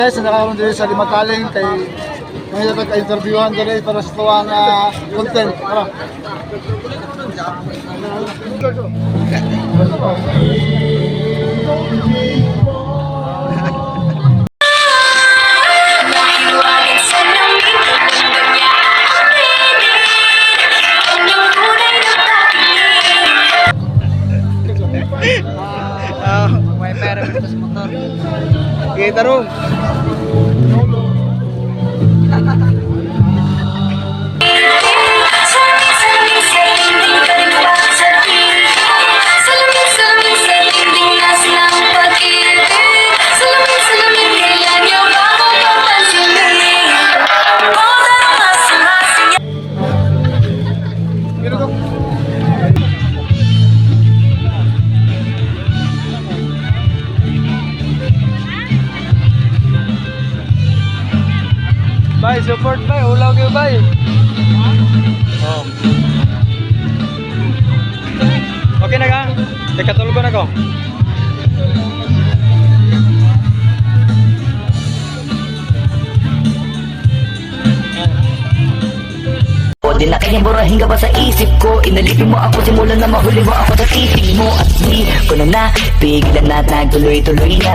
Sa nakakaroon din sa Limataling kay may nagka-interviewhan din para sa tuwang content. Tara. May pera mo sa motor. Kita ro. Bay, support bay, ulaw kayo bay. Oh. Okay na ka? Ikatulog ko na ko. O di na kanyang burahin ka ba sa isip ko? Inalipin mo ako simula na mahuli mo ako sa titig mo. At di ko na napigilan na nagtuloy-tuloy na